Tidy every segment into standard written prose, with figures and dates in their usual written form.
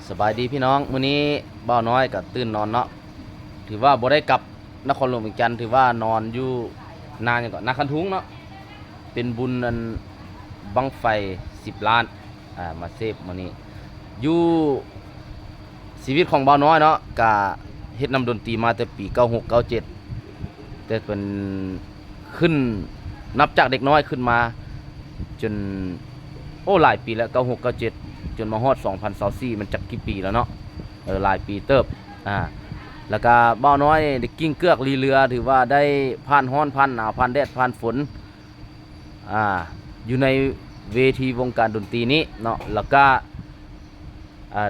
สบายดีพี่น้องมื้อนี้บ่าวน้อยก็ตื่นนอนเนาะถือว่าบ่ได้กลับนครหลวงเวียงจันทน์ถือว่านอนอยู่นานจังก่อนนาคันทุงเนาะเป็นบุญอันบั้งไฟ10ล้านมาเซฟมื้อนี้อยู่ชีวิตของบ่าวน้อยเนาะก็เฮ็ดนำดนตรีมาแต่ปี96 97แต่เป็นขึ้นนับจากเด็กน้อยขึ้นมาจนหลายปีแล้ว96 97จนมาฮอด2024มันจักกี่ปีแล้วเนาะหลายปีเติบแล้วก็บ่าวน้อยได้กิ้งเกือกลีเรือถือว่าได้ผ่านร้อนผ่านหนาวผ่านแดดผ่านฝนอยู่ในเวทีวงการดนตรีนี้เนาะแล้วก็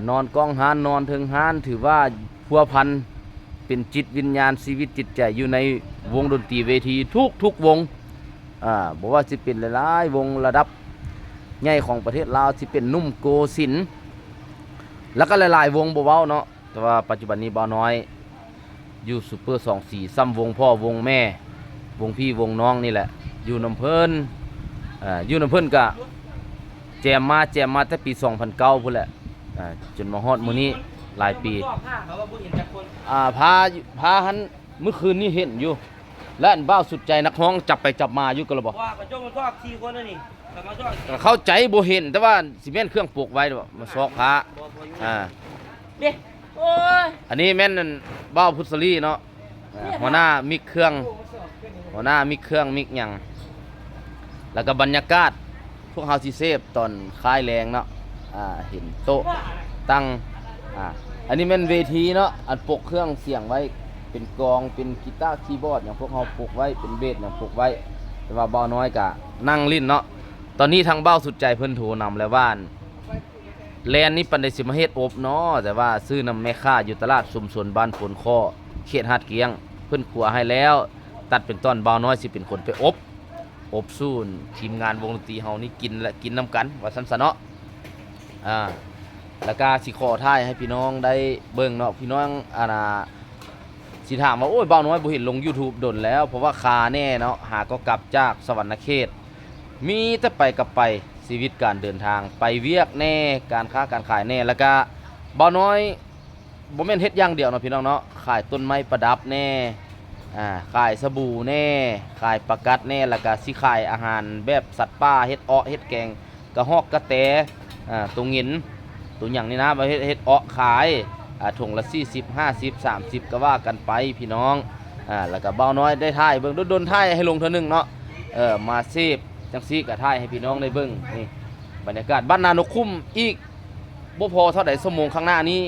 นอนกองฮานนอนถึงฮานถือว่าพัวพันเป็นจิตวิญญาณชีวิตจิตใจอยู่ในวงดนตรีเวทีทุกวงบอกว่าสิเป็นหลายๆวงระดับใหญ่ของประเทศลาวที่เป็นนุ่มโกสินทร์แล้วก็หลายๆวงบ่เว้าเนาะแต่ว่าปัจจุบันนี้บ่าวน้อยอยู่ซุปเปอร์24ซ้ำวงพ่อวงแม่วงพี่วงน้องนี่แหละอยู่น้ำเพิ่นอยู่น้ำเพิ่นก็แจมมาแต่ปี2009พุ่นแหละจนมาฮอดมื้อนี้หลายปีพาหันเมื่อคืนนี้เห็นอยู่และอันบ้าวสุดใจนักร้องจับไปจับมาอยู่ก็เลยบอกว่ากระจกมันชอบ4คนนั่นนี่เข้าใจบ่เห็นแต่ว่าสิแม่นเครื่องปลูกไว้มาซอกพระเด้โอ้ยอันนี้แม่นบ้าวพุทธลีเนาะหัวหน้ามิกเครื่องมิกหยังแล้วก็บรรยากาศพวกเฮาสิเซฟตอนคลายแรงเนาะเห็นโต๊ะตั้งอันนี้แม่นเวทีเนาะอันปกเครื่องเสียงไว้เป็นกลองเป็นกีตาร์คีย์บอร์ดอย่างพวกเฮาปลูกไว้เป็นเบสอย่างปลูกไว้แต่ว่าบ่าวน้อยก็นั่งลิ้นเนาะตอนนี้ทางบ้าวสุดใจเพิ่นโทรนำแล้วว่าแลนนี้ปันได้สิมาเฮ็ดอบเนาะแต่ว่าซื้อนำแม่ค้าอยู่ตลาดชุมชนบ้านฝนคอเขตหาดเกียงเพิ่นขัวให้แล้วตัดเป็นต้นบ่าวน้อยสิเป็นคนไปอบสู้ทีมงานวงดนตรีเฮานี่กินและกินนำกันว่าซั่นซะเนาะแล้วก็สิขอท้ายให้พี่น้องได้เบิ่งเนาะพี่น้องสิถามว่าโอ้ยบ่าวน้อยบ่เห็นลง YouTube ดนแล้วเพราะว่าคาแน่เนาะหาก็กลับจากสวรรณเขตมีแต่ไปกับไปชีวิตการเดินทางไปเวียกแน่การค้าการขายแน่แล้วก็บ่าวน้อยบ่แม่นเฮ็ดอย่างเดียวเนาะพี่น้องเนาะขายต้นไม้ประดับแน่ขายสบู่แน่ขายประกัดแน่แล้วก็สิขายอาหารแบบสัตว์ป่าเฮ็ดอ้อเฮ็ดแกงกระฮอกกระแตตัวหงินตัวหยังนี่นะมาเฮ็ดอ้อขายถุงละ40 50 30ก็ว่ากันไปพี่น้องแล้วก็บ่าวน้อยได้ถ่ายเบิ่งโดนถ่ายให้ลงเทื่อนึงเนาะมาเซฟจังซี่ก็ถ่ายให้พี่น้องได้เบิ่งนี่บรรยากาศบ้านนานกคุ้มอีกบ่พอเท่าใดชั่วโมงข้างหน้านี้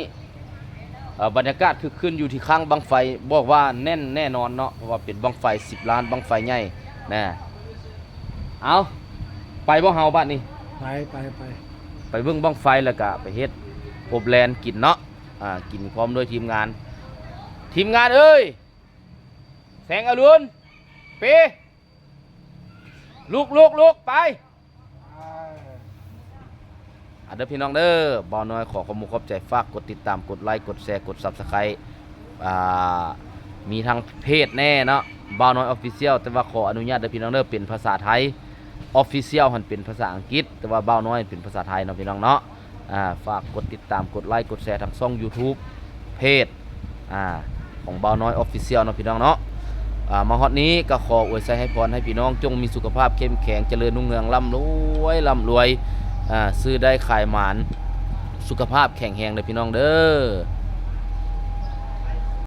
บรรยากาศคือขึ้นอยู่ที่ข้างบังไฟบอกว่าแน่นแน่นอนเนาะเพราะว่าเป็นบังไฟ10ล้านบังไฟใหญ่นะเอาไปบ่เฮาบัดนี้ไปเบิ่งบังไฟแล้วก็ไปเฮ็ดอบแลนกินเนาะกินพร้อมด้วยทีมงานเอ้ยแสงอรุณเปลูกไปเด้อพี่น้องเด้อบ่าวน้อยขอขอบคุณขอบใจฝากกดติดตามกดไลค์กดแชร์กด Subscribe มีทางเพจแน่เนาะบ่าวน้อย Official แต่ว่าขออนุญาตเด้อพี่น้องเด้อเป็นภาษาไทย Official หันเป็นภาษาอังกฤษแต่ว่าบ่าวน้อยเป็นภาษาไทยเนาะพี่น้องเนาะฝากกดติดตามกดไลค์กดแชร์ทางช่อง YouTube เพจของบ่าวน้อย Official เนาะพี่น้องเนาะมาฮอดนี้ก็ขออวยชัยให้พรให้พี่น้องจงมีสุขภาพเข้มแข็งเจริญรุ่งเรืองร่ำรวยซื้อได้ขายหมานสุขภาพแข็งแรงเด้อพี่น้องเด้อ